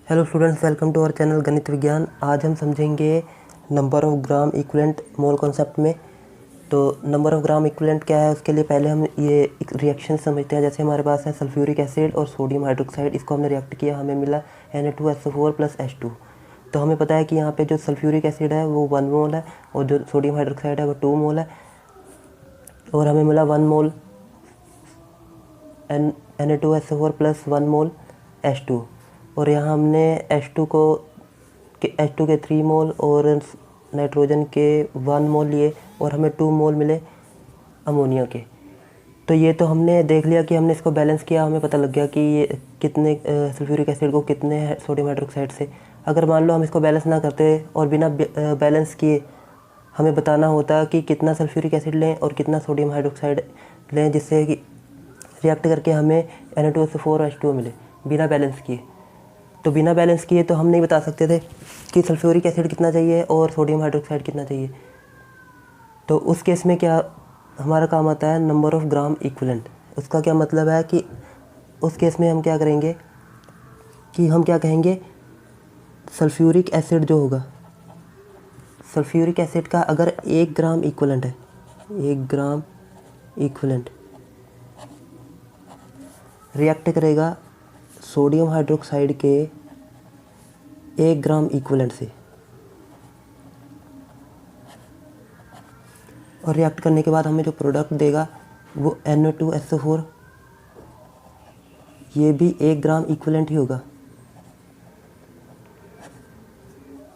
Hello students, welcome to our channel Ganit Vigyan. आज हम समझेंगे number of gram equivalent mole concept में। तो नंबर ऑफ़ ग्राम इक्विवेलेंट क्या है, उसके लिए पहले हम ये एक रिएक्शन समझते हैं। जैसे हमारे पास है सल्फ्यूरिक एसिड और सोडियम हाइड्रोक्साइड, इसको हमने रिएक्ट किया, हमें मिला Na2SO4 + H2। तो हमें पता है कि यहाँ पे जो सल्फ्यूरिक एसिड है वो 1 मोल है और जो सोडियम हाइड्रोक्साइड है वो 2 मोल है, और हमें मिला 1 मोल Na2SO4 + 1 मोल H2। और यहाँ हमने H2 के 3 मोल और नाइट्रोजन के 1 मोल लिए और हमें 2 मोल मिले अमोनिया के। तो ये तो हमने देख लिया कि हमने इसको बैलेंस किया, हमें पता लग गया कि ये कितने सल्फ्यूरिक एसिड को कितने सोडियम हाइड्रोक्साइड से। अगर मान लो हम इसको बैलेंस ना करते और बिना बैलेंस किए हमें बताना होता कि कितना सल्फ्यूरिक एसिड लें और कितना सोडियम हाइड्रोक्साइड लें, जिससे कि रिएक्ट करके हमें Na2SO4 और H2O मिले बिना बैलेंस किए। तो बिना बैलेंस किए तो हम नहीं बता सकते थे कि सल्फ्यूरिक एसिड कितना चाहिए और सोडियम हाइड्रोक्साइड कितना चाहिए। तो उस केस में क्या हमारा काम आता है, नंबर ऑफ़ ग्राम इक्विवेलेंट। उसका क्या मतलब है कि उस केस में हम क्या करेंगे कि हम क्या कहेंगे, सल्फ्यूरिक एसिड जो होगा, सल्फ्यूरिक एसिड का अगर 1 ग्राम इक्विवेलेंट है, 1 ग्राम इक्विवेलेंट रिएक्ट करेगा सोडियम हाइड्रोक्साइड के 1 ग्राम इक्विवेलेंट से, और रिएक्ट करने के बाद हमें जो प्रोडक्ट देगा वो Na2SO4, ये भी 1 ग्राम इक्विवेलेंट ही होगा।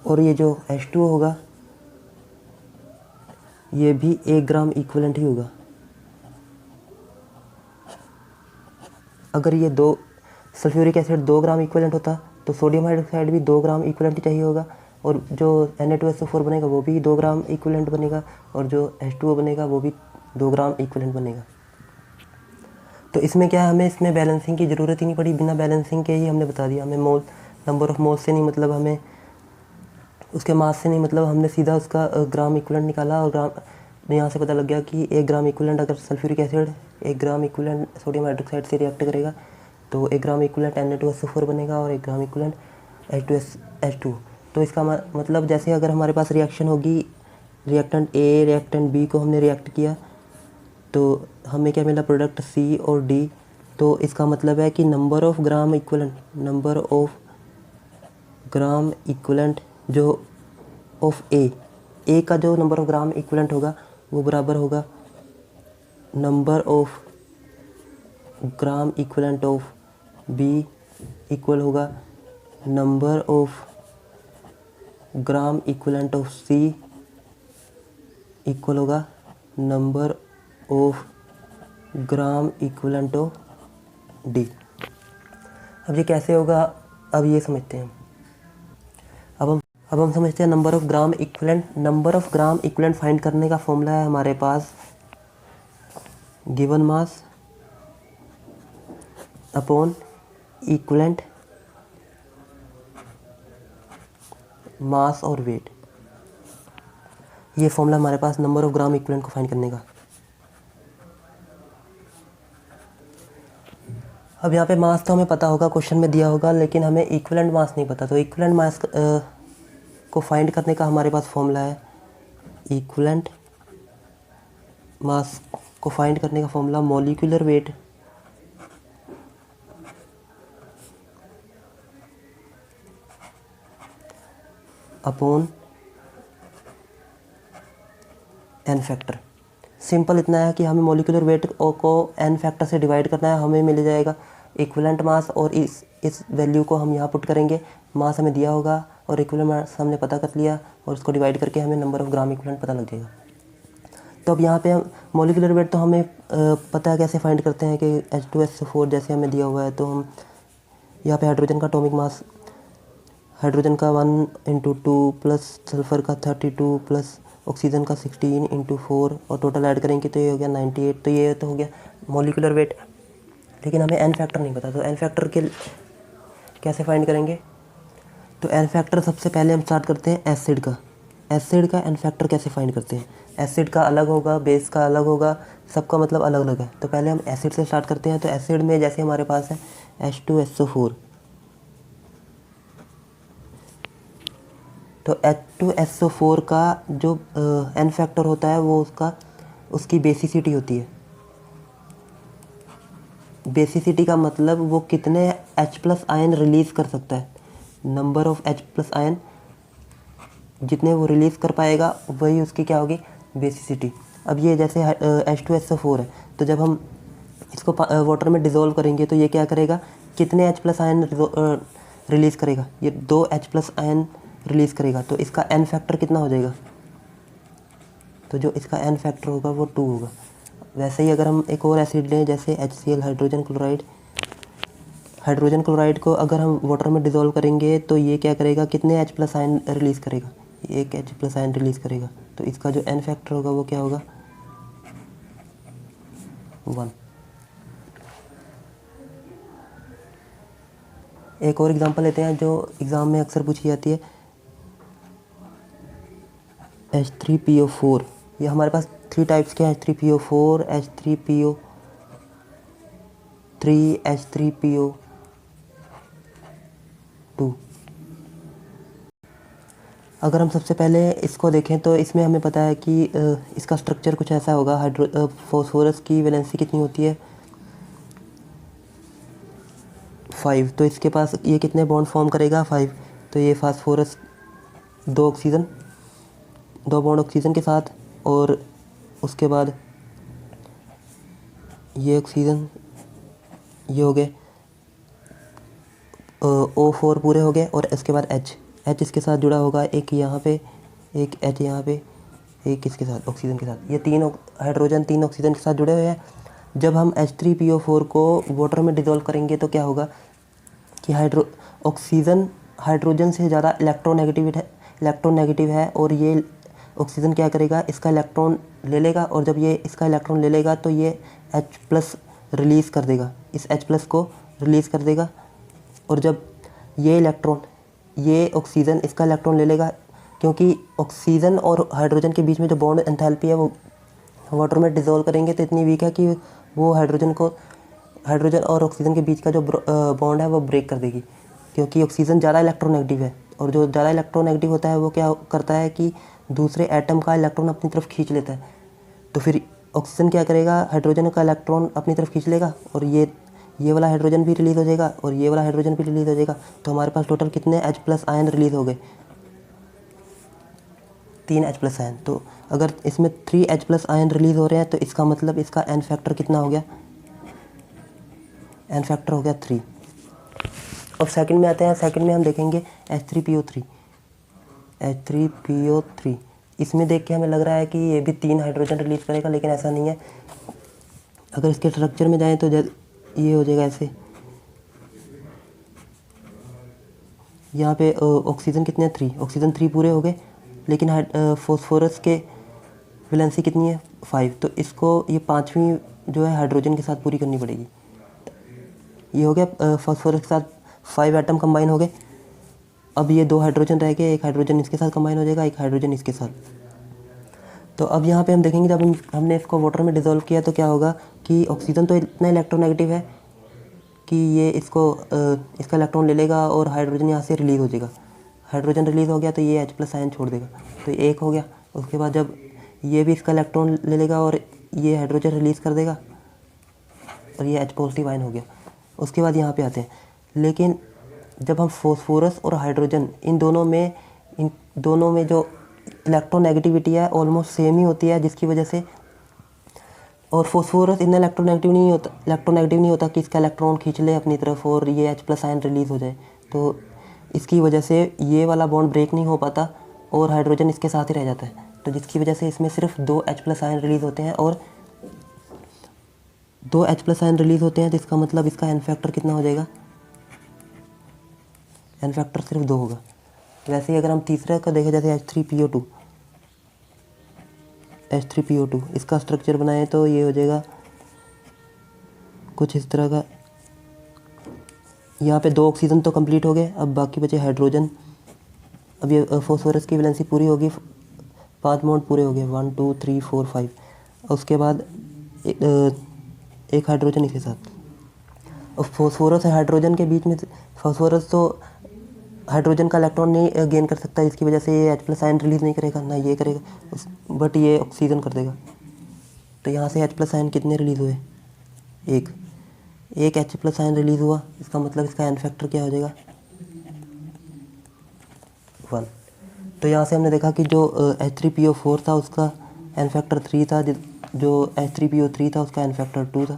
और ये जो H2O होगा ये भी 1 ग्राम इक्विवेलेंट ही होगा। अगर ये दो सल्फ्यूरिक एसिड 2 ग्राम इक्विवेलेंट होता तो सोडियम हाइड्रोक्साइड भी 2 ग्राम इक्विवेलेंट चाहिए होगा, और जो Na2SO4 बनेगा वो भी 2 ग्राम इक्विवेलेंट बनेगा, और जो H2O बनेगा वो भी 2 ग्राम इक्विवेलेंट बनेगा। तो इसमें क्या है, हमें इसमें बैलेंसिंग की ज़रूरत ही नहीं पड़ी, बिना बैलेंसिंग के ही हमने बता दिया। हमें मोल नंबर ऑफ़ मोल से नहीं मतलब, हमें उसके मास से नहीं मतलब, हमने सीधा उसका ग्राम इक्विवेलेंट निकाला और ग्राम यहाँ से पता लग गया कि 1 ग्राम इक्विवेलेंट अगर sulphuric acid 1 gram equivalent sodium hydroxide से रिएक्ट करेगा तो 1 ग्राम इक्विवेलेंट Na2SO4 बनेगा और 1 ग्राम इक्विवेलेंट H2O। तो इसका मतलब जैसे अगर हमारे पास रिएक्शन होगी, रिएक्टेंट A रिएक्टेंट B को हमने रिएक्ट किया तो हमें क्या मिला, प्रोडक्ट C और D। तो इसका मतलब है कि नंबर ऑफ़ ग्राम इक्विवेलेंट जो ऑफ ए का जो नंबर ऑफ़ ग्राम इक्विवेलेंट होगा वो बराबर होगा number of gram equivalent of B, equal होगा number of gram equivalent of C, equal होगा number of gram equivalent of D. अब ये कैसे होगा, अब ये समझते हैं। अब हम समझते हैं number of gram equivalent. Number of gram equivalent find करने का फॉर्मूला है हमारे पास given mass upon equivalent mass और वेट। ये फॉर्मूला हमारे पास नंबर ऑफ़ ग्राम इक्विवेलेंट को फाइंड करने का। अब यहाँ पे मास तो हमें पता होगा, क्वेश्चन में दिया होगा, लेकिन हमें इक्विवेलेंट मास नहीं पता। तो इक्विवेलेंट मास को फाइंड करने का हमारे पास फॉर्मूला है, इक्विवेलेंट मास को फाइंड करने का formula molecular weight upon N factor. Simple इतना है कि हमें मॉलिक्यूलर वेट को एन फैक्टर से डिवाइड करना है, हमें मिल जाएगा इक्विवेलेंट मास, और इस वैल्यू को हम यहाँ पुट करेंगे। मास हमें दिया होगा और इक्विवेलेंट मास हमने पता कर लिया, और उसको डिवाइड करके हमें नंबर ऑफ़ ग्राम इक्विवेलेंट पता लग जाएगा। तो अब यहाँ पे हम मॉलिक्यूलर वेट तो हमें पता है कैसे फाइंड करते हैं कि H2SO4 जैसे हमें दिया हुआ है, तो हम यहाँ पे हाइड्रोजन का एटॉमिक मास, हाइड्रोजन का 1/2 प्लस सल्फ़र का 32 प्लस ऑक्सीजन का 16/4 और टोटल ऐड करेंगे तो ये हो गया 98। तो ये तो हो गया मॉलिक्यूलर वेट, लेकिन हमें एन फैक्टर नहीं पता। तो एन फैक्टर के कैसे फाइंड करेंगे, तो एन फैक्टर सबसे पहले हम स्टार्ट करते हैं एसिड का। एसिड का एन फैक्टर कैसे फाइंड करते हैं, एसिड का अलग होगा, बेस का अलग होगा, सबका मतलब अलग अलग है। तो पहले हम एसिड से स्टार्ट करते हैं। तो एसिड में जैसे हमारे पास है H2SO4, तो H2SO4 का जो n फैक्टर होता है वो उसकी बेसिसिटी होती है। बेसिसिटी का मतलब वो कितने H+ आयन रिलीज़ कर सकता है, नंबर ऑफ H+ आयन जितने वो रिलीज़ कर पाएगा वही उसकी क्या होगी, बेसिसिटी। अब ये जैसे H2SO4 है, तो जब हम इसको वाटर में डिज़ोल्व करेंगे तो ये क्या करेगा, कितने H+ आयन रिलीज़ करेगा, ये 2 H+ आयन रिलीज़ करेगा। तो इसका n फैक्टर कितना हो जाएगा, तो जो इसका n फैक्टर होगा वो 2 होगा। वैसे ही अगर हम एक और एसिड लें जैसे HCl, हाइड्रोजन क्लोराइड को अगर हम वाटर में डिज़ोल्व करेंगे तो ये क्या करेगा, कितने H+ आयन रिलीज़ करेगा, एक H+ आयन रिलीज़ करेगा। तो इसका जो n फैक्टर होगा वो क्या होगा, 1। एक और एग्जांपल लेते हैं जो एग्ज़ाम में अक्सर पूछी जाती है, H3PO4। ये हमारे पास 3 टाइप्स के H3PO4, H3PO3, H3PO2। अगर हम सबसे पहले इसको देखें तो इसमें हमें पता है कि इसका स्ट्रक्चर कुछ ऐसा होगा। फॉस्फोरस की वैलेंसी कितनी होती है, 5। तो इसके पास ये कितने बॉन्ड फॉर्म करेगा, 5। तो ये फास्फोरस 2 बॉन्ड ऑक्सीजन के साथ, और उसके बाद ये ऑक्सीजन, ये हो गए O4 पूरे हो गए, और इसके बाद H इसके साथ जुड़ा होगा, एक यहाँ पे, एक H यहाँ पे, एक इसके साथ ऑक्सीजन के साथ। ये 3 हाइड्रोजन 3 ऑक्सीजन के साथ जुड़े हुए हैं। जब हम H3PO4 को वाटर में डिज़ोल्व करेंगे तो क्या होगा कि ऑक्सीजन हाइड्रोजन से ज़्यादा इलेक्ट्रोनेगेटिव है, और ये ऑक्सीजन क्या करेगा, इसका इलेक्ट्रॉन ले लेगा, और जब ये इसका इलेक्ट्रॉन ले लेगा तो ये H+ रिलीज़ कर देगा, इस H+ को रिलीज़ कर देगा। और जब ये ऑक्सीजन इसका इलेक्ट्रॉन ले लेगा, क्योंकि ऑक्सीजन और हाइड्रोजन के बीच में जो बॉन्ड एंथैल्पी है वो वाटर में डिज़ोल्व करेंगे तो इतनी वीक है कि वो हाइड्रोजन और ऑक्सीजन के बीच का जो बॉन्ड है वो ब्रेक कर देगी, क्योंकि ऑक्सीजन ज़्यादा इलेक्ट्रोनेगेटिव है, और जो ज़्यादा इलेक्ट्रोनेगेटिव होता है वो क्या करता है कि दूसरे एटम का इलेक्ट्रॉन अपनी तरफ खींच लेता है। तो फिर ऑक्सीजन क्या करेगा, हाइड्रोजन का इलेक्ट्रॉन अपनी तरफ खींच लेगा, और ये वाला हाइड्रोजन भी रिलीज़ हो जाएगा, और ये वाला हाइड्रोजन भी रिलीज़ हो जाएगा। तो हमारे पास टोटल कितने H+ आयन रिलीज़ हो गए, 3 H+ आयन। तो अगर इसमें 3 H+ आयन रिलीज़ हो रहे हैं तो इसका मतलब इसका n फैक्टर कितना हो गया, n फैक्टर हो गया 3। अब सेकंड में आते हैं। सेकंड में हम देखेंगे H3PO3। इसमें देख के हमें लग रहा है कि ये भी 3 हाइड्रोजन रिलीज़ करेगा, लेकिन ऐसा नहीं है। अगर इसके स्ट्रक्चर में जाएँ तो ये हो जाएगा ऐसे। यहाँ पे ऑक्सीजन कितने हैं, 3। ऑक्सीजन 3 पूरे हो गए, लेकिन फॉस्फोरस के वैलेंसी कितनी है, 5। तो इसको ये 5वीं जो है हाइड्रोजन के साथ पूरी करनी पड़ेगी। ये हो गया, फॉस्फोरस के साथ 5 एटम कंबाइन हो गए। अब ये 2 हाइड्रोजन रह गए, एक हाइड्रोजन इसके साथ कंबाइन हो जाएगा, एक हाइड्रोजन इसके साथ। तो अब यहाँ पे हम देखेंगे जब हमने इसको वाटर में डिज़ोल्व किया तो क्या होगा कि ऑक्सीजन तो इतना इलेक्ट्रोनेगेटिव है कि ये इसका इलेक्ट्रॉन ले लेगा, और हाइड्रोजन यहाँ से रिलीज़ हो जाएगा। हाइड्रोजन रिलीज़ हो गया तो ये H+ आयन छोड़ देगा, तो ये 1 हो गया। उसके बाद जब ये भी इसका इलेक्ट्रॉन ले लेगा और ये हाइड्रोजन रिलीज़ कर देगा, और ये H+ आयन हो गया। उसके बाद यहाँ पे आते हैं। लेकिन जब हम फॉस्फोरस और हाइड्रोजन इन दोनों में जो इलेक्ट्रोनेगेटिविटी है ऑलमोस्ट सेम ही होती है, जिसकी वजह से, और फॉस्फोरस इतना इलेक्ट्रोनेगेटिव नहीं होता कि इसका इलेक्ट्रॉन खींच ले अपनी तरफ और ये H+ आयन रिलीज़ हो जाए। तो इसकी वजह से ये वाला बॉन्ड ब्रेक नहीं हो पाता और हाइड्रोजन इसके साथ ही रह जाता है। तो जिसकी वजह से इसमें सिर्फ 2 H+ आयन रिलीज़ होते हैं, और 2 H+ आयन रिलीज़ होते हैं, तो इसका मतलब इसका n फैक्टर कितना हो जाएगा, n फैक्टर सिर्फ 2 होगा। वैसे ही अगर हम तीसरा का देखें जैसे H3PO2, इसका स्ट्रक्चर बनाएं तो ये हो जाएगा कुछ इस तरह का। यहाँ पे 2 ऑक्सीजन तो कंप्लीट हो गए, अब बाकी बचे हाइड्रोजन। अब ये फॉस्फोरस की वैलेंसी पूरी होगी, 5 बॉन्ड पूरे हो गए, 1 2 3 4 5। उसके बाद एक हाइड्रोजन इसके साथ। और फॉस्फोरस और हाइड्रोजन के बीच में, फॉस्फोरस तो हाइड्रोजन का इलेक्ट्रॉन नहीं गेन कर सकता, इसकी वजह से ये H+ आयन रिलीज़ नहीं करेगा, ना ये करेगा, बट ये ऑक्सीजन कर देगा। तो यहाँ से H+ आयन कितने रिलीज़ हुए? एक H+ आयन रिलीज़ हुआ, इसका मतलब इसका एन फैक्टर क्या हो जाएगा? 1। तो यहाँ से हमने देखा कि जो H3PO4 था उसका एन फैक्टर 3 था, जो H3PO3 था उसका एन फैक्टर 2 था,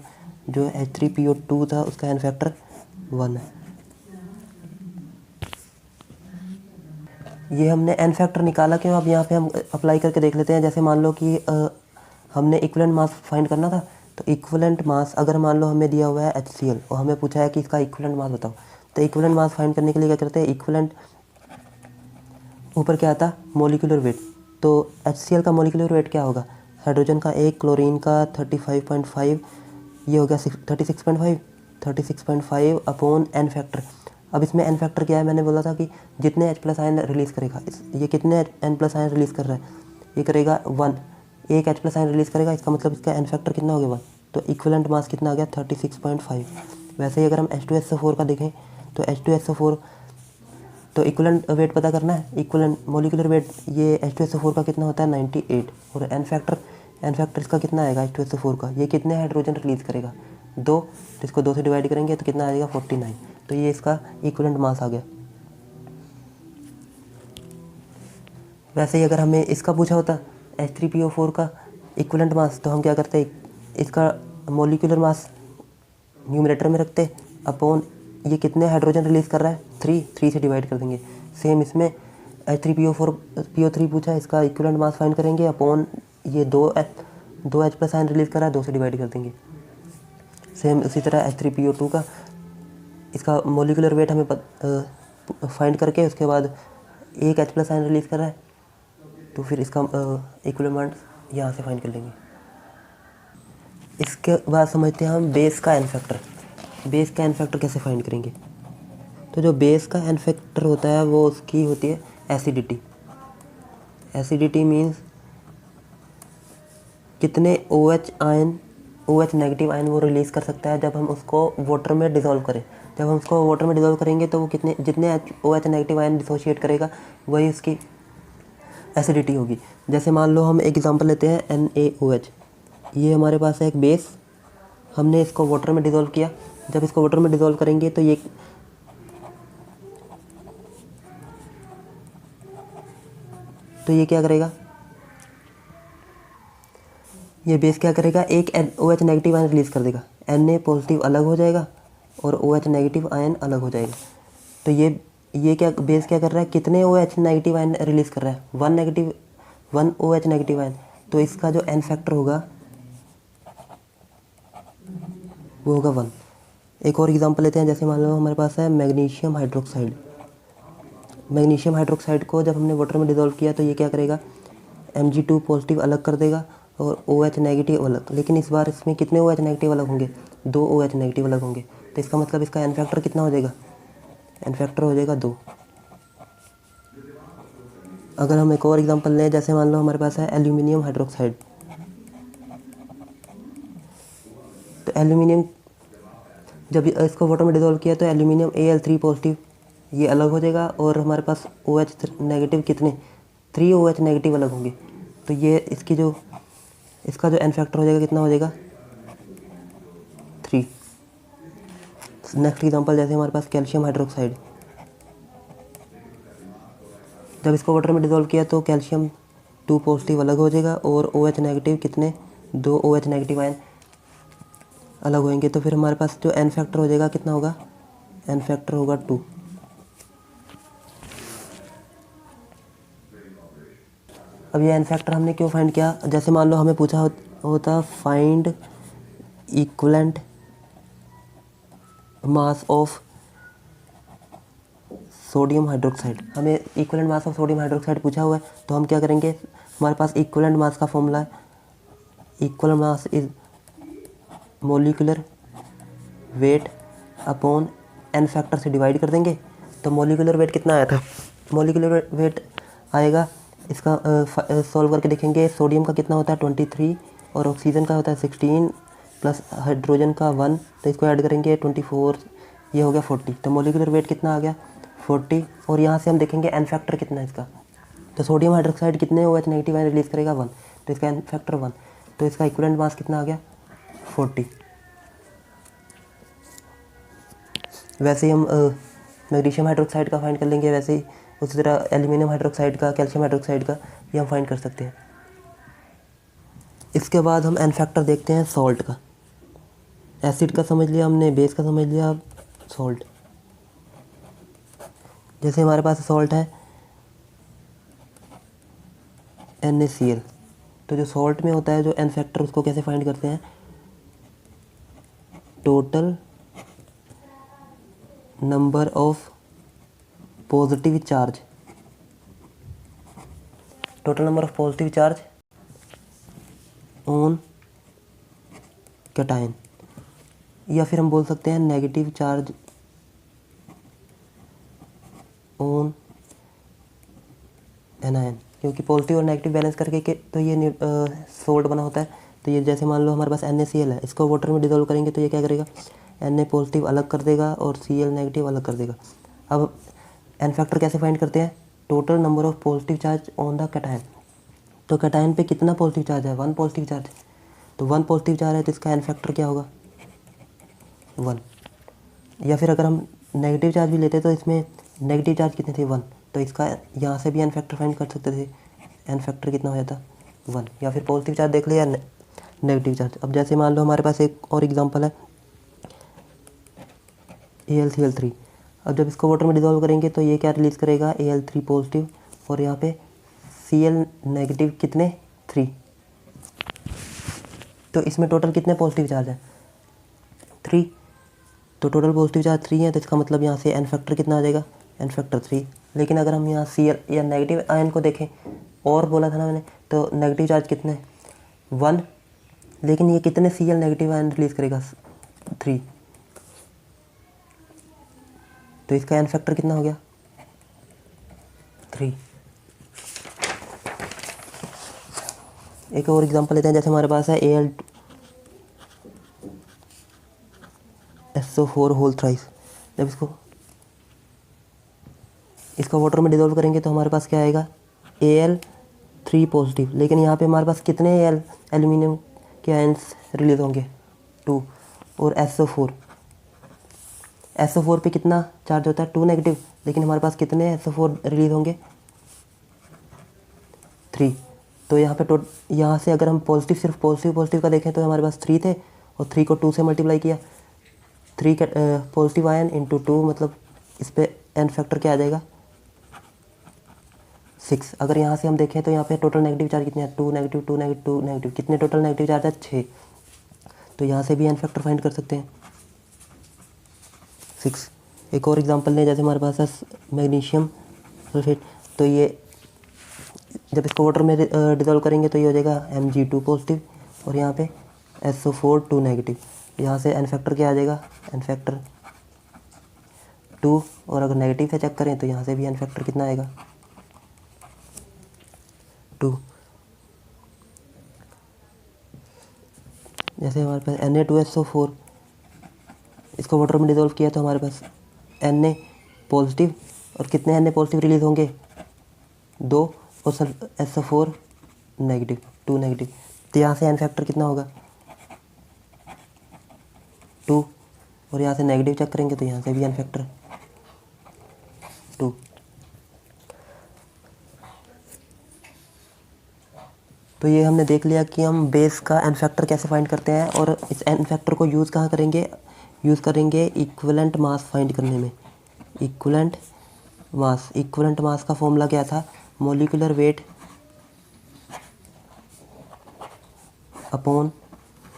जो H3PO2 था उसका एन फैक्टर 1 है। ये हमने एन फैक्टर निकाला क्यों? अब यहाँ पे हम अप्लाई करके देख लेते हैं। जैसे मान लो कि हमने इक्विवेलेंट मास फाइंड करना था, तो इक्विवेलेंट मास अगर मान लो हमें दिया हुआ है HCl और हमें पूछा है कि इसका इक्विवेलेंट मास बताओ, तो इक्विवेलेंट मास फाइंड करने के लिए क्या करते हैं? इक्विवेलेंट ऊपर क्या आता? Molecular weight. तो HCl का मोलिकुलर वेट क्या होगा? हाइड्रोजन का 1, क्लोरीन का 35.5, ये हो गया 36.5 अपॉन एन फैक्टर। अब इसमें एन फैक्टर क्या है? मैंने बोला था कि जितने H+ आयन रिलीज़ करेगा, ये कितने N+ आयन रिलीज़ कर रहा है? ये करेगा 1, एक H+ आयन रिलीज़ करेगा, इसका मतलब इसका एन फैक्टर कितना हो गया? 1। तो इक्विवेलेंट मास कितना आ गया? 36.5। वैसे ही अगर हम H2SO4 का देखें तो H2SO4, तो इक्विवेलेंट वेट पता करना है, इक्विवेलेंट मोलिकुलर वेट ये H2SO4 का कितना होता है? 98। और एन फैक्टर इसका कितना आएगा H2SO4 का? ये कितने हाइड्रोजन रिलीज़ करेगा? 2। तो इसको 2 से डिवाइड करेंगे तो कितना आएगा? 49। तो ये इसका इक्विवेलेंट मास आ गया। वैसे ही अगर हमें इसका पूछा होता H3PO4 का इक्विवेलेंट मास, तो हम क्या करते? इसका मोलिकुलर मास न्यूमरेटर में रखते अपॉन ये कितने हाइड्रोजन रिलीज़ कर रहा है? 3 से डिवाइड कर देंगे। सेम इसमें H3PO3 पूछा, इसका इक्विवेलेंट मास फाइंड करेंगे अपॉन ये 2 H+ आयन रिलीज़ कर रहा है, 2 से डिवाइड कर देंगे। सेम उसी तरह H3PO2 का इसका मोलिकुलर वेट हमें फाइंड करके उसके बाद एक H+ आयन रिलीज़ कर रहा है, तो फिर इसका इक्विवेलेंट यहाँ से फाइंड कर लेंगे। इसके बाद समझते हैं हम बेस का एन फैक्टर। बेस का एन फैक्टर कैसे फाइंड करेंगे? तो जो बेस का एन फैक्टर होता है वो उसकी होती है एसिडिटी। एसिडिटी मीन्स कितने OH नेगेटिव आयन वो रिलीज़ कर सकता है जब हम उसको वाटर में डिज़ोल्व करें। जब हम उसको वाटर में डिज़ोल्व करेंगे तो वो जितने OH नेगेटिव आयन डिसोशिएट करेगा वही उसकी एसिडिटी होगी। जैसे मान लो हम एक एग्जांपल लेते हैं NaOH। ये हमारे पास है एक बेस, हमने इसको वाटर में डिज़ोल्व किया। जब इसको वाटर में डिज़ोल्व करेंगे तो ये क्या करेगा? ये बेस क्या करेगा? एक OH नेगेटिव आयन रिलीज़ कर देगा, Na पॉजिटिव अलग हो जाएगा और OH नेगेटिव आयन अलग हो जाएगा। तो ये क्या बेस क्या कर रहा है? कितने OH नेगेटिव आयन रिलीज़ कर रहा है? 1 OH नेगेटिव आयन। तो इसका जो एन फैक्टर होगा वो होगा 1। एक और एग्जांपल लेते हैं। जैसे मान लो हमारे पास है मैग्नीशियम हाइड्रोक्साइड। मैग्नीशियम हाइड्रोक्साइड को जब हमने वाटर में डिज़ोल्व किया तो ये क्या करेगा? Mg2 पॉजिटिव अलग कर देगा और OH नेगेटिव अलग। लेकिन इस बार इसमें कितने OH नेगेटिव अलग होंगे? 2 OH नेगेटिव अलग होंगे। तो इसका मतलब इसका एन फैक्टर कितना हो जाएगा? एन फैक्टर हो जाएगा 2। अगर हम एक और एग्जांपल लें, जैसे मान लो हमारे पास है एल्यूमिनियम हाइड्रोक्साइड। तो एल्यूमिनियम जब इसको वाटर में डिज़ोल्व किया तो एल्यूमिनियम Al3 पॉजिटिव ये अलग हो जाएगा और हमारे पास OH नेगेटिव कितने? 3 OH नेगेटिव अलग होंगे। तो ये इसका जो एन फैक्टर हो जाएगा कितना हो जाएगा? 3। नेक्स्ट एग्जांपल, जैसे हमारे पास कैल्शियम हाइड्रोक्साइड। जब इसको वाटर में डिज़ोल्व किया तो कैल्शियम 2 पॉजिटिव अलग हो जाएगा और OH नेगेटिव कितने? 2 OH नेगेटिव आयन अलग होंगे। तो फिर हमारे पास जो एन फैक्टर हो जाएगा कितना होगा? एन फैक्टर होगा 2। अब ये एन फैक्टर हमने क्यों फाइंड किया? जैसे मान लो हमें पूछा होता find equivalent mass of sodium hydroxide. हमें equivalent mass of sodium hydroxide पूछा हुआ है, तो हम क्या करेंगे? हमारे पास इक्विवेलेंट मास का फॉर्मूला है, equivalent mass is molecular weight upon N factor से डिवाइड कर देंगे। तो मोलिकुलर वेट कितना आया था? मोलिकुलर वेट आएगा, इसका सॉल्व करके देखेंगे। सोडियम का कितना होता है? 23 और ऑक्सीजन का होता है 16 प्लस हाइड्रोजन का 1, तो इसको ऐड करेंगे 24, ये हो गया 40। तो मोलिकुलर वेट कितना आ गया? 40 और यहाँ से हम देखेंगे एन फैक्टर कितना है इसका। तो सोडियम हाइड्रोक्साइड कितने OH नेगेटिव आयन रिलीज़ करेगा 1, तो इसका एन फैक्टर 1, तो इसका इक्विवेलेंट मास कितना आ गया 40। वैसे ही हम मैग्नीशियम हाइड्रोक्साइड का फाइंड कर लेंगे, वैसे ही उसी तरह एल्यूमिनियम हाइड्रोक्साइड का, कैल्शियम हाइड्रोक्साइड का ये हम फाइंड कर सकते हैं। इसके बाद हम एन फैक्टर देखते हैं सॉल्ट का। एसिड का समझ लिया हमने, बेस का समझ लिया, अब सॉल्ट। जैसे हमारे पास सॉल्ट है NaCl, तो जो सॉल्ट में होता है जो एन फैक्टर, उसको कैसे फाइंड करते हैं, total number of positive charge, total number of positive charge on cation, या फिर हम बोल सकते हैं नेगेटिव चार्ज ऑन एनायन, क्योंकि पॉजिटिव और नेगेटिव बैलेंस करके के तो ये सोल्ट बना होता है। तो ये जैसे मान लो हमारे पास NaCl है, इसको वाटर में डिजोल्व करेंगे तो ये क्या करेगा, Na पॉजिटिव अलग कर देगा और Cl नेगेटिव अलग कर देगा। अब एन फैक्टर कैसे फाइंड करते हैं, total number of positive charge on the cation. तो कैटायन पे कितना पॉजिटिव चार्ज है, 1 पॉजिटिव चार्ज, तो 1 पॉजिटिव चार्ज है तो इसका एन फैक्टर क्या होगा 1। या फिर अगर हम नेगेटिव चार्ज भी लेते तो इसमें नेगेटिव चार्ज कितने थे 1, तो इसका यहाँ से भी एन फैक्टर फाइंड कर सकते थे, एन फैक्टर कितना हो जाता 1। या फिर पॉजिटिव चार्ज देख ले या नेगेटिव चार्ज। अब जैसे मान लो हमारे पास एक और एग्जांपल है AlCl3। अब जब इसको वाटर में डिजोल्व करेंगे तो ये क्या रिलीज़ करेगा, Al3 पॉजिटिव और यहाँ पे Cl नेगेटिव कितने 3, तो इसमें टोटल कितने पॉजिटिव चार्ज है 3, तो टोटल पॉजिटिव चार्ज 3 है, तो इसका मतलब यहाँ से एन फैक्टर कितना आ जाएगा, एन फैक्टर 3। लेकिन अगर हम यहाँ Cl या नेगेटिव आयन को देखें, और बोला था ना मैंने, तो नेगेटिव चार्ज कितने 1, लेकिन ये कितने Cl नेगेटिव आयन रिलीज़ करेगा 3, तो इसका एन फैक्टर कितना हो गया 3। एक और एग्जांपल लेते हैं, जैसे हमारे पास है AlSO4 होल थ्राइस। जब इसको वाटर में डिजोल्व करेंगे तो हमारे पास क्या आएगा, Al3 पॉजिटिव, लेकिन यहाँ पे हमारे पास कितने एल्यूमिनियम के आयंस रिलीज होंगे 2, और SO4 पे कितना चार्ज होता है 2 नेगेटिव, लेकिन हमारे पास कितने SO4 रिलीज होंगे 3। तो यहाँ पे यहाँ से अगर हम पॉजिटिव, सिर्फ पॉजिटिव का देखें तो हमारे पास 3 थे और 3 को 2 से मल्टीप्लाई किया, 3 पॉजिटिव आयन इंटू 2, मतलब इस पे एन फैक्टर क्या आ जाएगा 6। अगर यहाँ से हम देखें तो यहाँ पे टोटल नेगेटिव चार्ज कितने हैं 2 नेगेटिव 2 नेगेटिव 2 नेगेटिव, कितने टोटल नेगेटिव चार्ज है 6, तो यहाँ से भी एन फैक्टर फाइंड कर सकते हैं 6। एक और एग्जांपल लें, जैसे हमारे पास है मैग्नीशियम सल्फेट, तो ये जब इसको वाटर में डिजोल्व करेंगे तो ये हो जाएगा Mg2 पॉजिटिव और यहाँ पे SO4 2 नेगेटिव। यहाँ से एन फैक्टर क्या आ जाएगा, एन फैक्टर 2, और अगर नेगेटिव से चेक करें तो यहाँ से भी एन फैक्टर कितना आएगा 2। जैसे हमारे पास Na2SO4, इसको वाटर में डिजोल्व किया तो हमारे पास Na पॉजिटिव और कितने Na पॉजिटिव रिलीज होंगे 2, और SO4 नेगेटिव 2 नेगेटिव, तो यहाँ से एन फैक्टर कितना होगा 2, और यहाँ से नेगेटिव चेक करेंगे तो यहाँ से भी एन फैक्टर 2। तो ये हमने देख लिया कि हम बेस का एन फैक्टर कैसे फाइंड करते हैं, और इस एन फैक्टर को यूज़ कहाँ करेंगे, यूज़ करेंगे इक्विवेलेंट मास फाइंड करने में। इक्विवेलेंट मास का फॉर्मूला क्या था, molecular weight upon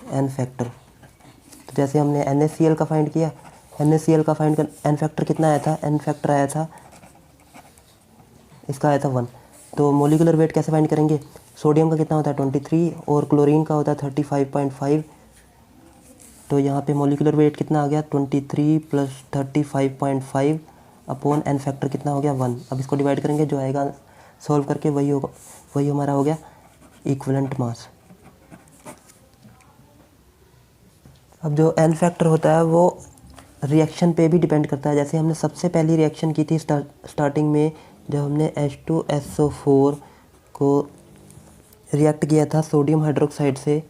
N factor. तो जैसे हमने NaCl का फाइंड किया, NaCl का फाइंड कर एन फैक्टर कितना आया था, एन फैक्टर आया था, इसका आया था 1। तो मोलिकुलर वेट कैसे फाइंड करेंगे, सोडियम का कितना होता है 23 और क्लोरीन का होता है 35.5, तो यहाँ पे मोलिकुलर वेट कितना आ गया 23 + 35.5 अपॉन एन फैक्टर कितना हो गया 1। अब इसको डिवाइड करेंगे, जो आएगा सॉल्व करके वही होगा, वही हमारा हो गया इक्विवेलेंट मास। अब जो एन फैक्टर होता है वो रिएक्शन पे भी डिपेंड करता है। जैसे हमने सबसे पहली रिएक्शन की थी स्टार्टिंग में, जब हमने H2SO4 को रिएक्ट किया था सोडियम हाइड्रोक्साइड से,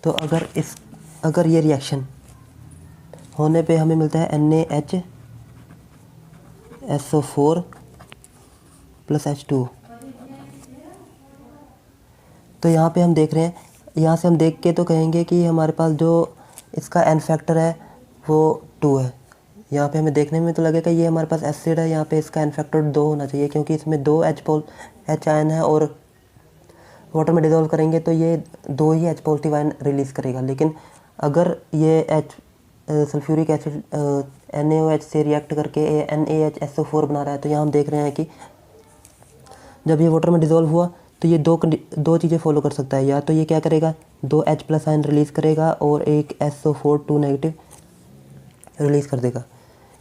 तो अगर ये रिएक्शन होने पे हमें मिलता है NaHSO4 + H2। तो यहाँ पे हम देख रहे हैं, यहाँ से हम देख के तो कहेंगे कि हमारे पास जो इसका एन फैक्टर है वो 2 है। यहाँ पे हमें देखने में तो लगेगा ये हमारे पास एसिड है, यहाँ पे इसका एन फैक्टर 2 होना चाहिए, क्योंकि इसमें 2 H आयन है और वाटर में डिज़ोल्व करेंगे तो ये 2 ही H पॉजिटिव आयन रिलीज़ करेगा। लेकिन अगर ये सल्फ्यूरिक एसिड NaOH से रिएक्ट करके NaHSO4 बना रहा है, तो यहाँ हम देख रहे हैं कि जब ये वाटर में डिज़ोल्व हुआ तो ये दो चीज़ें फॉलो कर सकता है। या तो ये क्या करेगा, 2 H+ आयन रिलीज़ करेगा और एक SO4 2 नेगेटिव रिलीज़ कर देगा,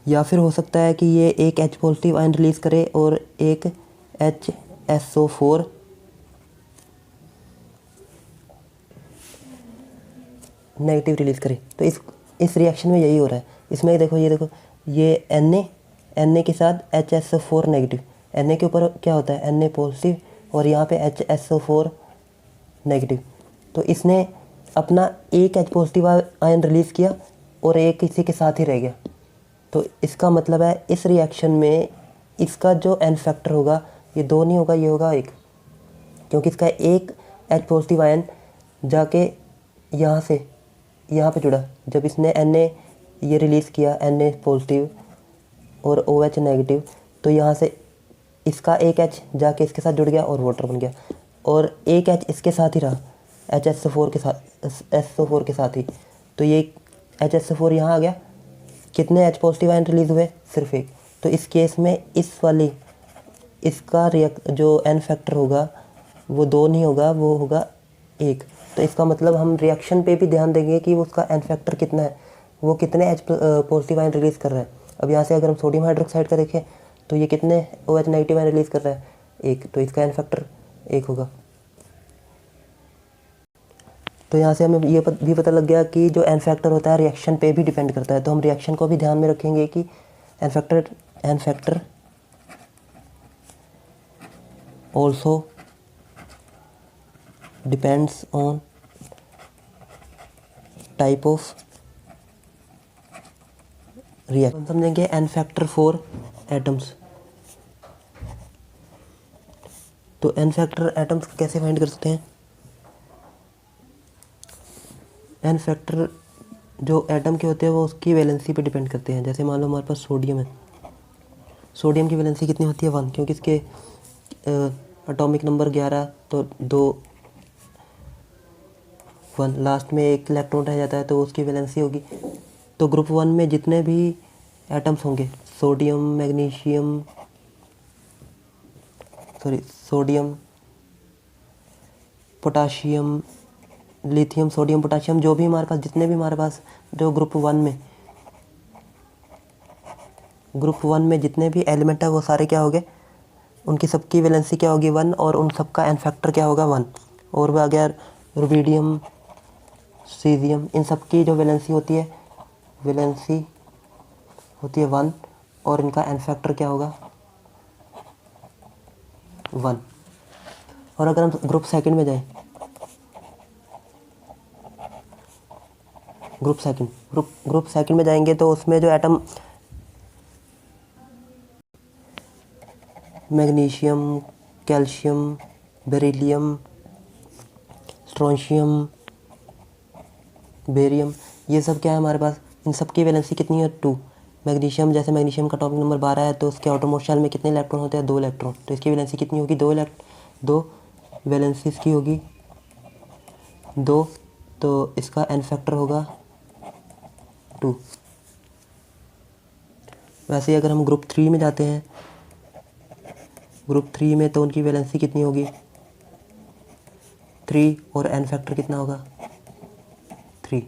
या फिर हो सकता है कि ये एक H पॉजिटिव आयन रिलीज़ करे और एक HSO4 नेगेटिव रिलीज़ करे। तो इस रिएक्शन में यही हो रहा है। इसमें देखो, ये Na के साथ HSO4 नेगेटिव, Na के ऊपर क्या होता है Na पॉजिटिव और यहाँ पे HSO4 नेगेटिव। तो इसने अपना एक H पॉजिटिव आयन रिलीज़ किया और एक इसी के साथ ही रह गया। तो इसका मतलब है इस रिएक्शन में इसका जो एन फैक्टर होगा ये 2 नहीं होगा, ये होगा 1, क्योंकि इसका एक H पॉजिटिव आयन जाके यहाँ से यहाँ पे जुड़ा। जब इसने Na ये रिलीज़ किया Na पॉजिटिव और OH नेगेटिव, तो यहाँ से इसका एक H जाके इसके साथ जुड़ गया और वाटर बन गया, और एक H इसके साथ ही रहा HSO4 के साथ, SO4 के साथ ही। तो ये HSO4 यहाँ आ गया। कितने H पॉजिटिव आयन रिलीज़ हुए, सिर्फ एक। तो इस केस में इसका जो एन फैक्टर होगा वो 2 नहीं होगा, वो होगा 1। तो इसका मतलब हम रिएक्शन पे भी ध्यान देंगे कि उसका एन फैक्टर कितना है, वो कितने H पॉजिटिव आयन रिलीज़ कर रहा है। अब यहाँ से अगर हम सोडियम हाइड्रोक्साइड का देखें तो ये कितने OH नेगेटिव आयन रिलीज़ कर रहा है, 1, तो इसका एन फैक्टर 1 होगा। तो यहाँ से हमें ये भी पता लग गया कि जो एन फैक्टर होता है रिएक्शन पे भी डिपेंड करता है। तो हम रिएक्शन को भी ध्यान में रखेंगे कि N factor also depends on type of reaction. समझेंगे एन फैक्टर फॉर एटम्स। तो एन फैक्टर एटम्स कैसे फाइंड कर सकते हैं? एन फैक्टर जो एटम के होते हैं वो उसकी वैलेंसी पे डिपेंड करते हैं। जैसे मान लो हमारे पास सोडियम है, सोडियम की वैलेंसी कितनी होती है, 1, क्योंकि इसके एटॉमिक नंबर 11, तो 2 1, लास्ट में एक इलेक्ट्रॉन रह जाता है तो उसकी वैलेंसी होगी। तो ग्रुप 1 में जितने भी एटम्स होंगे, sodium, potassium, lithium, sodium, potassium, जो भी हमारे पास जितने भी हमारे पास जो ग्रुप 1 में जितने भी एलिमेंट है वो सारे क्या हो गए, उनकी सबकी वैलेंसी क्या होगी, 1, और उन सबका एन फैक्टर क्या होगा, 1। और वह अगर रुबिडियम, सीजियम, इन सब की जो वैलेंसी होती है 1, और इनका एन फैक्टर क्या होगा, 1। और अगर हम ग्रुप सेकंड में जाएं, ग्रुप सेकंड में जाएंगे तो उसमें जो atom magnesium, calcium, beryllium, strontium, barium, ये सब क्या है हमारे पास, इन सब की वैलेंसी कितनी है, 2। मैग्नीशियम, जैसे मैग्नीशियम का टॉपिक नंबर 12 है तो उसके आउटरमोस्ट शेल में कितने इलेक्ट्रॉन होते हैं, 2 इलेक्ट्रॉन। तो इसकी वैलेंसी कितनी होगी, 2 वैलेंसी इसकी होगी 2, तो इसका एन फैक्टर होगा 2। वैसे ही अगर हम ग्रुप 3 में जाते हैं, ग्रुप 3 में तो उनकी वैलेंसी कितनी होगी, 3, और एन फैक्टर कितना होगा, 3।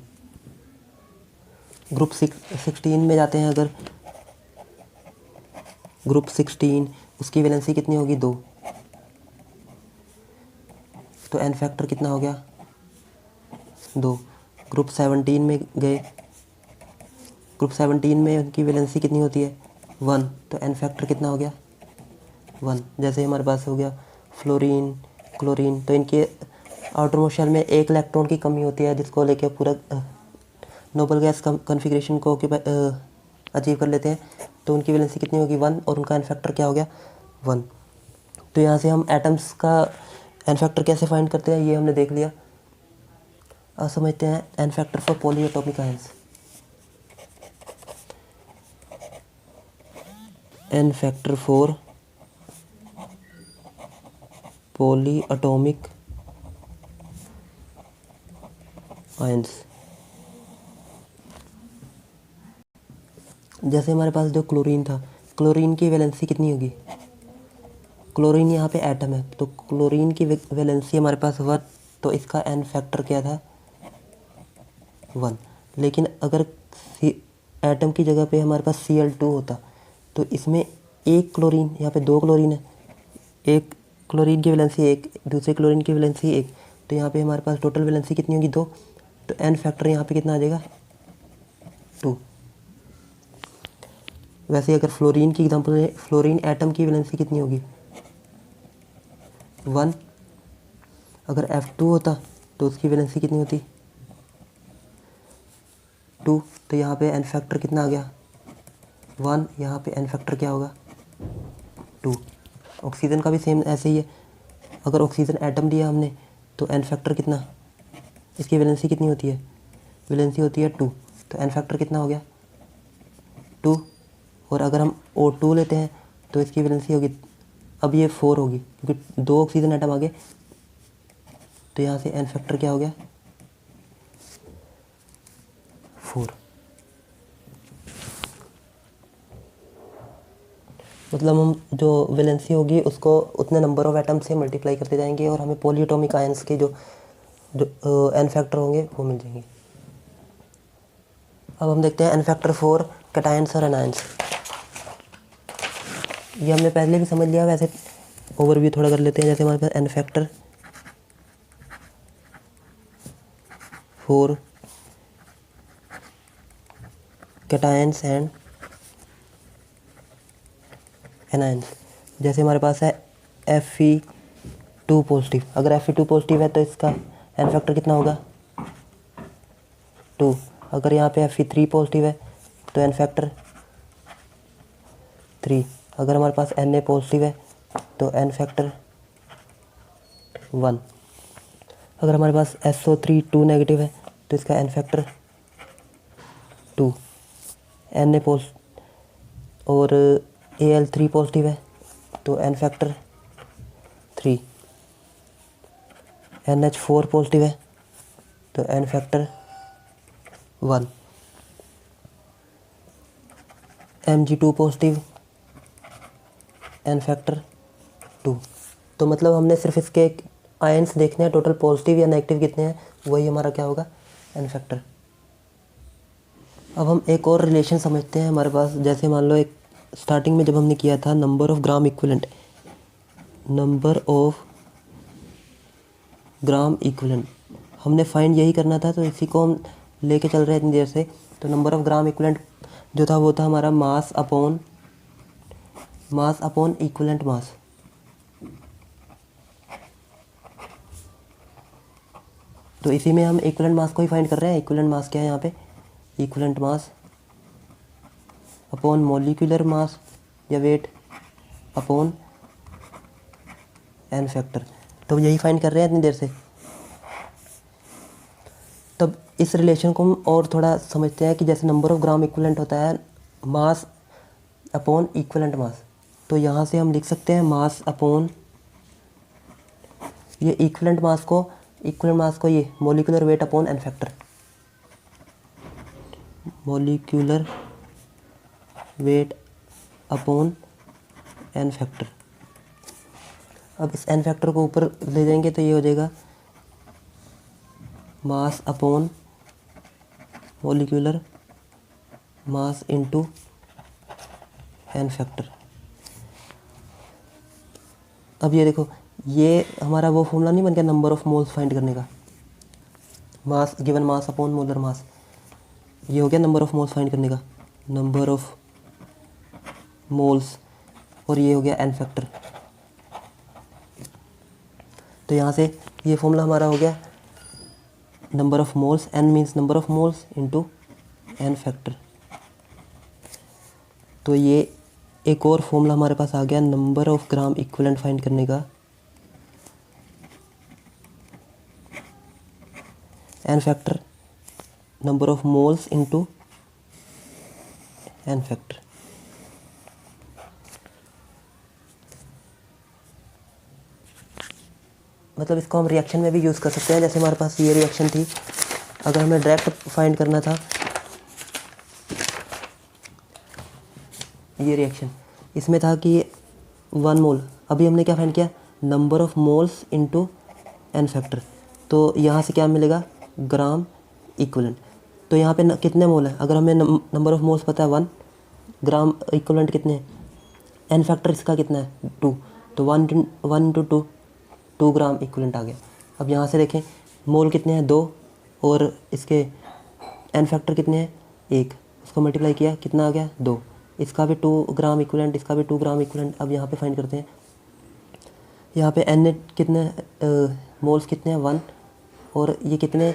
ग्रुप 16 में जाते हैं, अगर ग्रुप 16 उसकी वैलेंसी कितनी होगी, 2, तो एन फैक्टर कितना हो गया, 2। ग्रुप 17 में गए, ग्रुप 17 में उनकी वैलेंसी कितनी होती है 1, तो एन फैक्टर कितना हो गया 1। जैसे हमारे पास हो गया फ्लोरीन, क्लोरीन, तो इनके आउटर मोस्ट शेल में एक इलेक्ट्रॉन की कमी होती है जिसको लेके पूरा नोबल गैस कॉन्फ़िगरेशन को अचीव कर लेते हैं, तो उनकी वैलेंसी कितनी होगी 1 और उनका एन फैक्टर क्या हो गया 1। तो यहाँ से हम एटम्स का एन फैक्टर कैसे फाइंड करते हैं ये हमने देख लिया। अब समझते हैं N factor for polyatomic ions. N factor for polyatomic ions. जैसे हमारे पास जो क्लोरीन था, क्लोरीन की वैलेंसी कितनी होगी, क्लोरीन यहाँ पे एटम है तो क्लोरीन की वैलेंसी हमारे पास 1, तो इसका एन फैक्टर क्या था 1। लेकिन अगर एटम की जगह पे हमारे पास Cl2 होता तो इसमें एक क्लोरीन, यहाँ पे 2 क्लोरीन है, एक क्लोरीन की वैलेंसी 1, दूसरे क्लोरीन की वैलेंसी 1, तो यहाँ पे हमारे पास टोटल वैलेंसी कितनी होगी 2, तो एन फैक्टर यहाँ पे कितना आ जाएगा 2। वैसे अगर फ्लोरीन की एग्जांपल है, फ्लोरीन एटम की वैलेंसी कितनी होगी 1। अगर F2 होता तो उसकी वैलेंसी कितनी होती 2, तो यहाँ पे एन फैक्टर कितना आ गया 1, यहाँ पे एन फैक्टर क्या होगा 2। ऑक्सीजन का भी सेम ऐसे ही है, अगर ऑक्सीजन एटम दिया हमने तो एन फैक्टर कितना, इसकी वैलेंसी कितनी होती है, वैलेंसी होती है 2, तो एन फैक्टर कितना हो गया 2। और अगर हम O2 लेते हैं तो इसकी वैलेंसी होगी, अब ये 4 होगी क्योंकि 2 ऑक्सीजन एटम आ गए, तो यहाँ से एन फैक्टर क्या हो गया 4। मतलब हम जो वैलेंसी होगी उसको उतने नंबर ऑफ एटम से मल्टीप्लाई करते जाएंगे और हमें पॉली एटॉमिक आयंस के जो एन फैक्टर होंगे वो मिल जाएंगे। अब हम देखते हैं एन फैक्टर फॉर कैटायंस और एनायंस। ये हमने पहले भी समझ लिया, वैसे ओवरव्यू थोड़ा कर लेते हैं। जैसे हमारे पास n factor for cations and anions, जैसे हमारे पास है Fe2 पॉजिटिव, अगर Fe2 पॉजिटिव है तो इसका एन फैक्टर कितना होगा 2। अगर यहाँ पे Fe3 पॉजिटिव है तो एन फैक्टर 3। अगर हमारे पास Na पॉजिटिव है तो एन फैक्टर 1। अगर हमारे पास SO3 2 नेगेटिव है तो इसका एन फैक्टर 2। Na पॉजिटिव और Al3 पॉजिटिव है तो एन फैक्टर 3। NH4 पॉजिटिव है तो N factor 1। Mg2 positive, N factor 2। तो मतलब हमने सिर्फ इसके आयंस देखने हैं, टोटल पॉजिटिव या नेगेटिव कितने हैं, वही हमारा क्या होगा एन फैक्टर। अब हम एक और रिलेशन समझते हैं हमारे पास। जैसे मान लो एक स्टार्टिंग में जब हमने किया था number of gram equivalent, number of gram equivalent हमने फाइंड यही करना था, तो इसी को हम लेके चल रहे हैं इतनी देर से। तो नंबर ऑफ ग्राम इक्विवेलेंट जो था वो था हमारा मास अपॉन इक्विवेलेंट मास। तो इसी में हम इक्विवेलेंट मास को ही फाइंड कर रहे हैं। इक्विवेलेंट मास क्या है यहाँ पे, इक्विवेलेंट मास अपॉन मॉलिक्यूलर मास या वेट अपॉन एन फैक्टर। तो यही फाइंड कर रहे हैं इतनी देर से। तब इस रिलेशन को हम और थोड़ा समझते हैं कि जैसे नंबर ऑफ ग्राम इक्विवेलेंट होता है मास अपॉन इक्विवेलेंट मास, तो यहाँ से हम लिख सकते हैं मास अपॉन ये इक्विवेलेंट मास को ये molecular weight upon N factor, molecular weight upon N factor. अब इस एन फैक्टर को ऊपर ले जाएंगे तो ये हो जाएगा mass upon molecular mass into N factor. अब ये देखो, ये हमारा वो फॉर्मूला नहीं बन गया नंबर ऑफ मोल्स फाइंड करने का। Mass given mass upon molar mass, ये हो गया नंबर ऑफ मोल्स फाइंड करने का, नंबर ऑफ मोल्स, और ये हो गया एन फैक्टर। तो यहाँ से ये फॉर्मूला हमारा हो गया number of moles, N means number of moles into N factor. तो ये एक और फॉर्मूला हमारे पास आ गया number of gram equivalent find करने का, N factor number of moles into N factor. मतलब इसको हम रिएक्शन में भी यूज़ कर सकते हैं। जैसे हमारे पास ये रिएक्शन थी, अगर हमें डायरेक्ट फाइंड करना था ये रिएक्शन, इसमें था कि 1 मोल, अभी हमने क्या फाइंड किया, number of moles into N factor. तो यहाँ से क्या मिलेगा, ग्राम इक्विवेलेंट। तो यहाँ पे कितने मोल है, अगर हमें नंबर ऑफ मोल्स पता है 1, ग्राम इक्विवेलेंट कितने हैं, एन फैक्टर इसका कितना है 2, तो 1 इंटू 2 ग्राम इक्विवेलेंट आ गया। अब यहाँ से देखें मोल कितने हैं 2, और इसके एन फैक्टर कितने हैं 1, उसको मल्टीप्लाई किया कितना आ गया 2, इसका भी 2 ग्राम इक्विवेलेंट, इसका भी 2 ग्राम इक्विवेलेंट। अब यहाँ पे फाइंड करते हैं, यहाँ पे एन कितने मोल्स कितने हैं 1, और ये कितने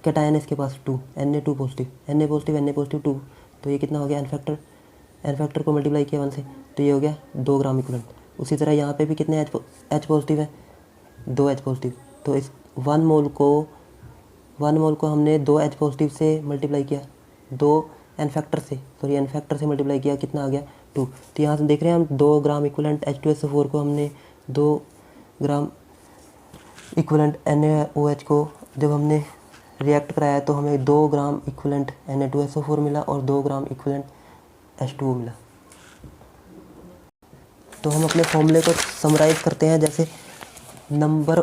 कैटायन है इसके पास 2, Na2 पॉजिटिव, Na पॉजिटिव 2, तो ये कितना हो गया एन फैक्टर को मल्टीप्लाई किया 1 से, तो ये हो गया 2 ग्राम इक्विवेलेंट। उसी तरह यहाँ पे भी कितने H पॉजिटिव है 2 H पॉजिटिव, तो इस 1 मोल को हमने 2 H पॉजिटिव से मल्टीप्लाई किया, 2 एन फैक्टर से मल्टीप्लाई किया, कितना आ गया 2। तो यहाँ से देख रहे हैं हम 2 ग्राम इक्विवेलेंट H2SO4 को हमने 2 ग्राम इक्विवेलेंट NaOH को जब हमने रिएक्ट कराया तो हमें 2 ग्राम इक्विवेलेंट Na2SO4 मिला और 2 ग्राम इक्विवेलेंट H2O मिला। तो हम अपने फॉर्मूले को समराइज करते हैं, जैसे नंबर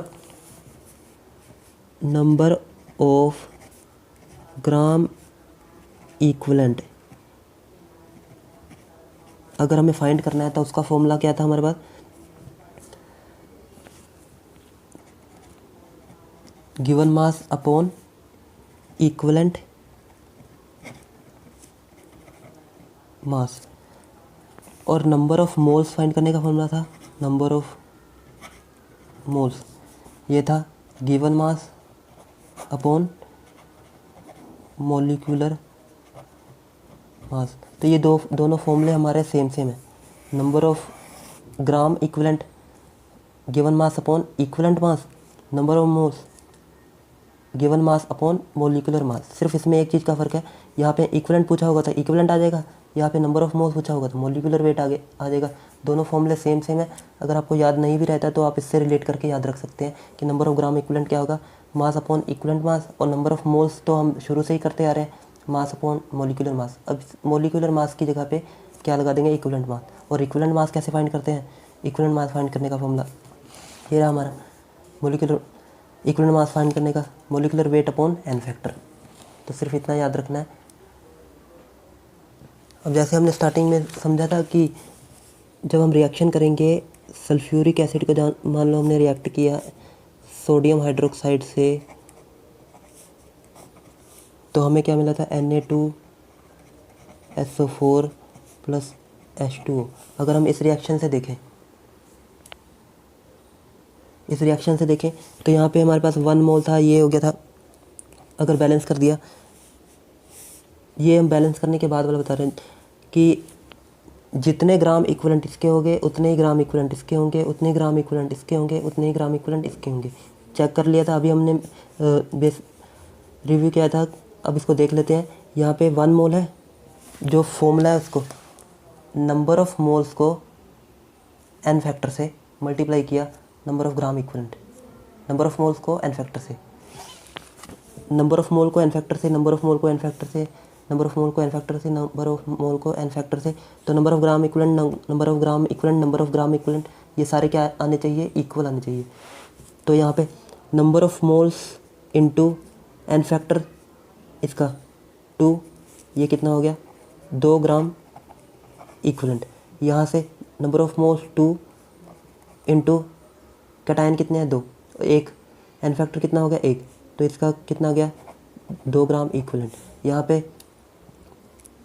ऑफ ग्राम इक्विवेलेंट अगर हमें फाइंड करना है तो उसका फॉर्मूला क्या था हमारे पास, given mass upon equivalent mass, और नंबर ऑफ मोल्स फाइंड करने का फॉर्मूला था नंबर ऑफ मोल्स, ये था गिवन मास अपॉन मॉलिक्यूलर मास। तो ये दोनों फॉर्मूले हमारे सेम है। Number of gram equivalent given mass upon equivalent mass, number of moles given mass upon molecular मास। सिर्फ इसमें एक चीज़ का फ़र्क है, यहाँ पे इक्विवेलेंट पूछा होगा तो इक्विवेलेंट आ जाएगा, यहाँ पे नंबर ऑफ मोल्स पूछा होगा तो मॉलिक्यूलर वेट आगे आ जाएगा। दोनों फॉर्मूले सेम है। अगर आपको याद नहीं भी रहता तो आप इससे रिलेट करके याद रख सकते हैं कि नंबर ऑफ ग्राम इक्विवेलेंट क्या होगा, मास अपॉन इक्विवेलेंट मास, और नंबर ऑफ मोल्स तो हम शुरू से ही करते आ रहे हैं, मास अपॉन मॉलिक्यूलर मास। अब मॉलिक्यूलर मास की जगह पे क्या लगा देंगे, इक्विवेलेंट मास। और इक्विवेलेंट मास कैसे फाइंड करते हैं, इक्विवेलेंट मास फाइंड करने का फॉर्मूला ये रहा हमारा, मॉलिक्यूलर इक्विवेलेंट मास फाइंड करने का molecular weight upon N factor. तो सिर्फ इतना याद रखना है। अब जैसे हमने स्टार्टिंग में समझा था कि जब हम रिएक्शन करेंगे सल्फ्यूरिक एसिड को, मान लो हमने रिएक्ट किया सोडियम हाइड्रोक्साइड से, तो हमें क्या मिला था Na2SO4 प्लस H2O। अगर हम इस रिएक्शन से देखें तो यहाँ पे हमारे पास 1 मोल था, ये हो गया था, अगर बैलेंस कर दिया, ये हम बैलेंस करने के बाद वाला बता रहे हैं कि जितने ग्राम इक्विवेलेंट इसके होंगे उतने ही ग्राम इक्विवेलेंट इसके होंगे, उतने ही ग्राम इक्विवेलेंट इसके होंगे, उतने ही ग्राम इक्विवेलेंट इसके होंगे। चेक कर लिया था, अभी हमने बेस रिव्यू किया था। अब इसको देख लेते हैं। यहाँ पे 1 मोल है, जो फॉर्मूला है उसको नंबर ऑफ मोल्स को एन फैक्टर से मल्टीप्लाई किया number of gram equivalent, number of moles को एन फैक्टर से, नंबर ऑफ मोल को एन फैक्टर से, नंबर ऑफ मोल को एन फैक्टर से, नंबर ऑफ मोल को एन फैक्टर से, नंबर ऑफ मोल को एन फैक्टर से। तो number of gram equivalent, number of gram equivalent, number of gram equivalent, ये सारे क्या आने चाहिए, इक्वल आने चाहिए। तो यहाँ पे number of moles into N factor इसका 2, ये कितना हो गया 2 ग्राम इक्विवेलेंट। यहाँ से number of moles 2 into cation कितने हैं 2, 1, एन फैक्टर कितना हो गया 1, तो इसका कितना आ गया 2 ग्राम इक्विवेलेंट। यहाँ पे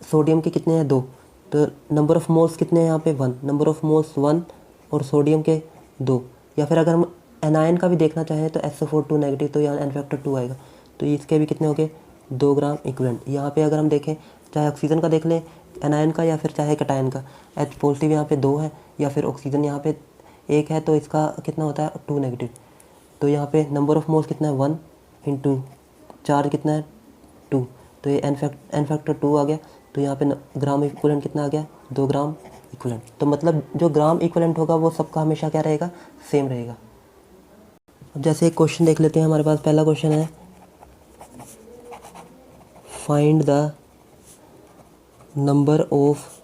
सोडियम के कितने हैं 2, तो नंबर ऑफ़ मोल्स कितने हैं यहाँ पे 1, नंबर ऑफ़ मोल्स 1 और सोडियम के 2। या फिर अगर हम एनायन का भी देखना चाहें तो SO4 नेगेटिव, तो यहाँ एन फैक्टर 2 आएगा। तो इसके भी कितने हो गए 2 ग्राम इक्विवेलेंट। यहाँ पे अगर हम देखें चाहे ऑक्सीजन का देख लें एनायन का या फिर चाहे कैटायन का, H पॉजिटिव यहाँ पे 2 है या फिर ऑक्सीजन यहाँ पे 1 है, तो इसका कितना होता है 2 नेगेटिव। तो यहाँ पे नंबर ऑफ़ मोल्स कितना है 1 इंटू चार्ज कितना है 2, तो ये एन फैक्टर 2 आ गया। तो यहाँ पे ग्राम इक्विवेलेंट कितना आ गया 2 ग्राम इक्विवेलेंट। तो मतलब जो ग्राम इक्विवेलेंट होगा वो सबका हमेशा क्या रहेगा सेम रहेगा। अब जैसे एक क्वेश्चन देख लेते हैं, हमारे पास पहला क्वेश्चन है find the number of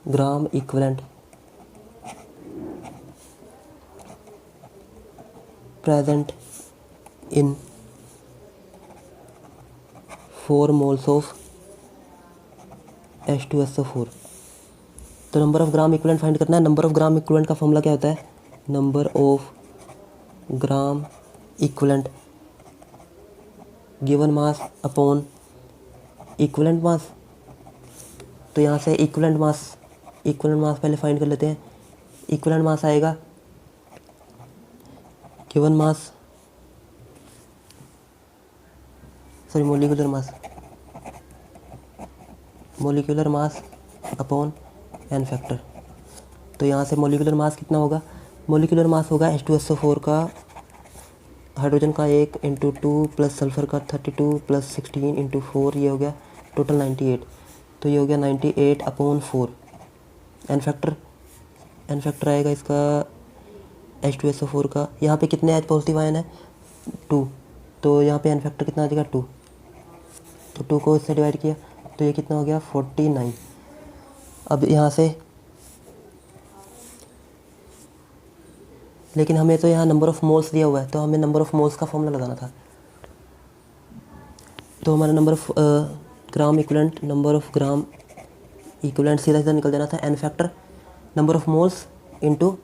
gram equivalent present in 4 moles of H2SO4। तो number of gram equivalent find करना है। नंबर ऑफ़ ग्राम इक्विवेलेंट का फॉर्मूला क्या होता है, number of gram equivalent given mass upon equivalent मास। तो यहाँ से इक्विवेलेंट मास पहले फाइंड कर लेते हैं। इक्विवेलेंट मास आएगा given mass molecular mass upon N factor. तो यहाँ से मोलिकुलर मास कितना होगा, मोलिकुलर मास होगा H2SO4 का हाइड्रोजन का 1 इंटू 2 प्लस सल्फ़र का 32 प्लस 16 इंटू 4, ये हो गया टोटल 98। तो ये हो गया 98 अपॉन 4। एन फैक्टर आएगा इसका H2SO4 का, यहाँ पे कितने H पॉजिटिव आयन है 2, तो यहाँ पे एन फैक्टर कितना आ जाएगा 2। तो 2 को इससे डिवाइड किया तो ये कितना हो गया 49। अब यहाँ से लेकिन हमें तो यहाँ नंबर ऑफ़ मोल्स दिया हुआ है, तो हमें नंबर ऑफ़ मोल्स का फॉर्मूला लगाना था। तो हमारा नंबर ऑफ़ ग्राम इक्विवेलेंट सीधा निकल जाना था N factor number of moles into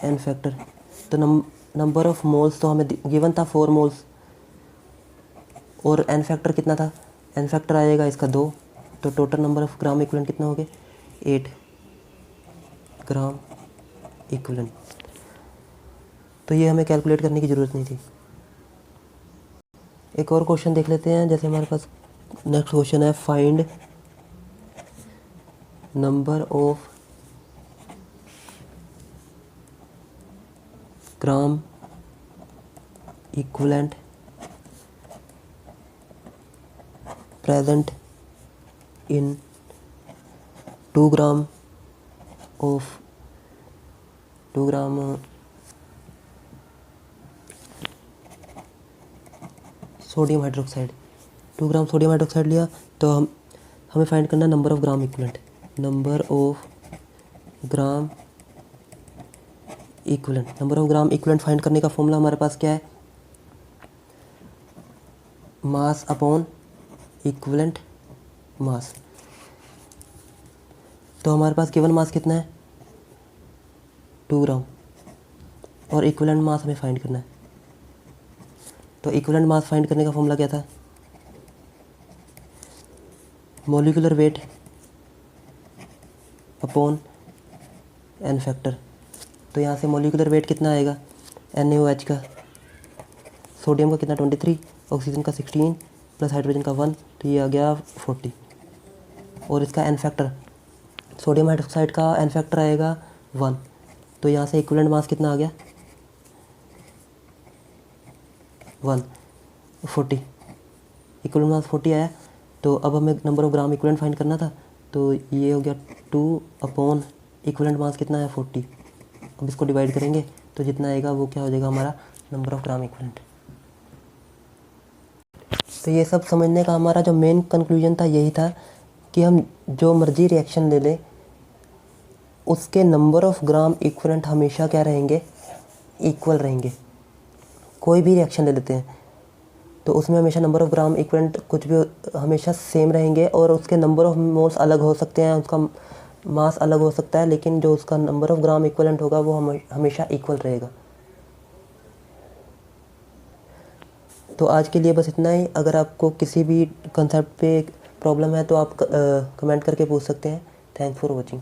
N factor. तो नंबर ऑफ़ मोल्स तो हमें गिवन था 4 मोल्स और एन फैक्टर कितना था, एन फैक्टर आएगा इसका 2। तो total number of gram equivalent कितना हो गए 8 ग्राम इक्विवेलेंट। तो ये हमें कैलकुलेट करने की ज़रूरत नहीं थी। एक और क्वेश्चन देख लेते हैं। जैसे हमारे पास नेक्स्ट क्वेश्चन है find number of gram equivalent present in 2 gram sodium hydroxide. 2 gram sodium hydroxide लिया तो हमें फाइंड करना है number of gram equivalent. Number of gram equivalent find करने का फॉर्मूला हमारे पास क्या है, मास अपॉन इक्विवेलेंट मास। तो हमारे पास गिवन मास कितना है 2 ग्राम और इक्विवेलेंट मास हमें फाइंड करना है। तो इक्विवेलेंट मास फाइंड करने का फॉर्मूला क्या था, molecular weight upon N factor. तो यहाँ से मोलिकुलर वेट कितना आएगा NaOH का, सोडियम का कितना 23, ऑक्सीजन का 16 प्लस हाइड्रोजन का 1, तो ये आ गया 40। और इसका एन फैक्टर सोडियम हाइड्रोक्साइड का एन फैक्टर आएगा 1। तो यहाँ से इक्विवेलेंट मास कितना आ गया 40, इक्विवेलेंट मास 40 आया। तो अब हमें number of gram equivalent find करना था, तो ये हो गया 2 अपॉन इक्विवेलेंट मास कितना है 40। अब इसको डिवाइड करेंगे तो जितना आएगा वो क्या हो जाएगा हमारा नंबर ऑफ़ ग्राम इक्विवेलेंट। तो ये सब समझने का हमारा जो मेन कंक्लूजन था यही था कि हम जो मर्जी रिएक्शन ले लें उसके नंबर ऑफ़ ग्राम इक्विवेलेंट हमेशा क्या रहेंगे, इक्वल रहेंगे। कोई भी रिएक्शन ले लेते हैं तो उसमें हमेशा नंबर ऑफ़ ग्राम इक्विवेलेंट कुछ भी हमेशा सेम रहेंगे, और उसके नंबर ऑफ़ मोल्स अलग हो सकते हैं, उसका मास अलग हो सकता है, लेकिन जो उसका नंबर ऑफ़ ग्राम इक्विवेलेंट होगा वो हमेशा इक्वल रहेगा। तो आज के लिए बस इतना ही। अगर आपको किसी भी कंसेप्ट पे प्रॉब्लम है तो आप कमेंट करके पूछ सकते हैं। Thanks for watching.